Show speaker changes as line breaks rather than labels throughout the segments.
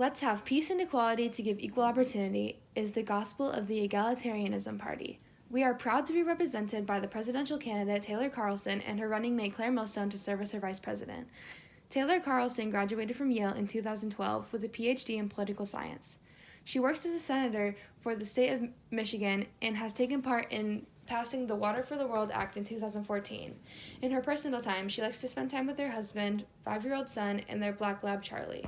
Let's have peace and equality to give equal opportunity is the gospel of the Egalitarianism Party. We are proud to be represented by the presidential candidate Taylor Carlson and her running mate Claire Millstone to serve as her vice president. Taylor Carlson graduated from Yale in 2012 with a PhD in political science. She works as a senator for the state of Michigan and has taken part in passing the Water for the World Act in 2014. In her personal time, she likes to spend time with her husband, 5-year-old son, and their black lab Charlie.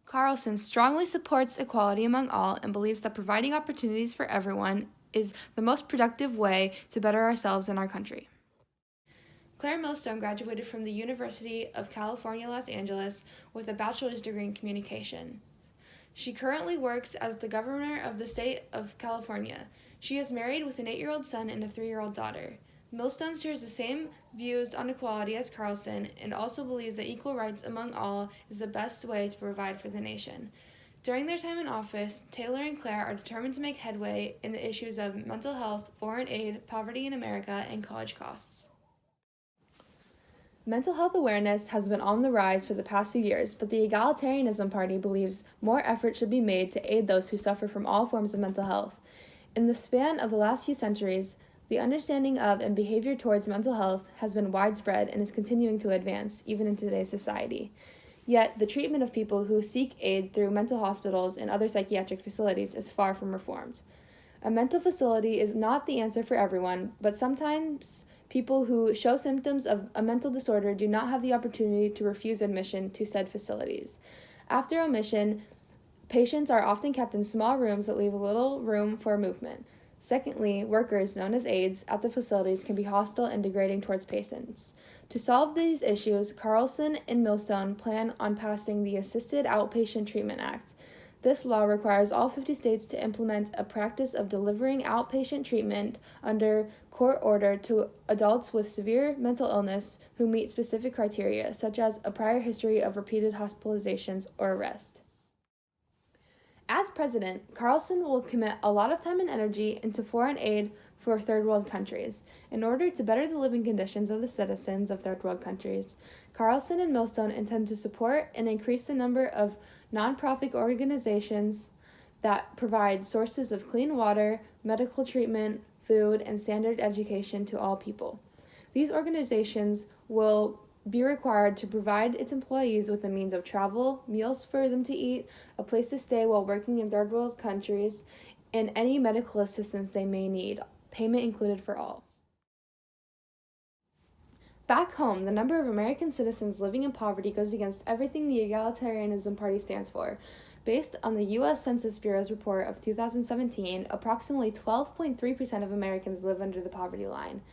Carlson strongly supports equality among all and believes that providing opportunities for everyone is the most productive way to better ourselves and our country. Claire Millstone graduated from the University of California, Los Angeles with a bachelor's degree in communication. She currently works as the governor of the state of California. She is married with an 8-year-old son and a 3-year-old daughter. Millstone shares the same views on equality as Carlson and also believes that equal rights among all is the best way to provide for the nation. During their time in office, Taylor and Claire are determined to make headway in the issues of mental health, foreign aid, poverty in America, and college costs. Mental health awareness has been on the rise for the past few years, but the Egalitarianism Party believes more effort should be made to aid those who suffer from all forms of mental health. In the span of the last few centuries, the understanding of and behavior towards mental health has been widespread and is continuing to advance, even in today's society. Yet, the treatment of people who seek aid through mental hospitals and other psychiatric facilities is far from reformed. A mental facility is not the answer for everyone, but sometimes people who show symptoms of a mental disorder do not have the opportunity to refuse admission to said facilities. After admission, patients are often kept in small rooms that leave little room for movement. Secondly, workers, known as aides, at the facilities can be hostile and degrading towards patients. To solve these issues, Carlson and Millstone plan on passing the Assisted Outpatient Treatment Act. This law requires all 50 states to implement a practice of delivering outpatient treatment under court order to adults with severe mental illness who meet specific criteria, such as a prior history of repeated hospitalizations or arrest. As president, Carlson will commit a lot of time and energy into foreign aid for third world countries. In order to better the living conditions of the citizens of third world countries, Carlson and Millstone intend to support and increase the number of nonprofit organizations that provide sources of clean water, medical treatment, food, and standard education to all people. These organizations will be required to provide its employees with a means of travel, meals for them to eat, a place to stay while working in third world countries, and any medical assistance they may need, payment included for all. Back home, the number of American citizens living in poverty goes against everything the Egalitarianism Party stands for. Based on the U.S. Census Bureau's report of 2017, approximately 12.3% of Americans live under the poverty line.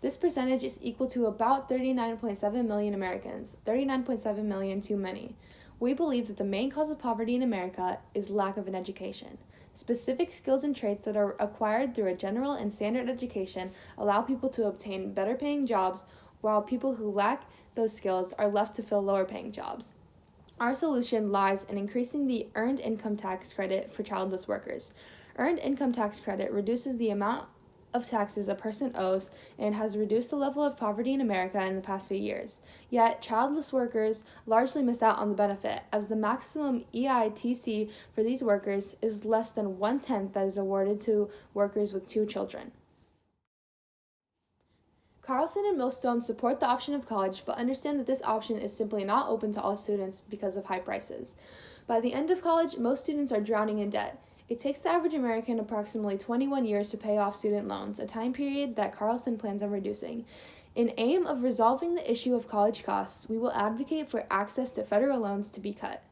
This percentage is equal to about 39.7 million Americans, 39.7 million too many. We believe that the main cause of poverty in America is lack of an education. Specific skills and traits that are acquired through a general and standard education allow people to obtain better paying jobs, while people who lack those skills are left to fill lower paying jobs. Our solution lies in increasing the Earned Income Tax Credit for childless workers. Earned Income Tax Credit reduces the amount of taxes a person owes and has reduced the level of poverty in America in the past few years. Yet, childless workers largely miss out on the benefit, as the maximum EITC for these workers is less than 1/10 that is awarded to workers with 2 children. Carlson and Millstone support the option of college, but understand that this option is simply not open to all students because of high prices. By the end of college, most students are drowning in debt. It takes the average American approximately 21 years to pay off student loans, a time period that Carlson plans on reducing. In aim of resolving the issue of college costs, we will advocate for access to federal loans to be cut.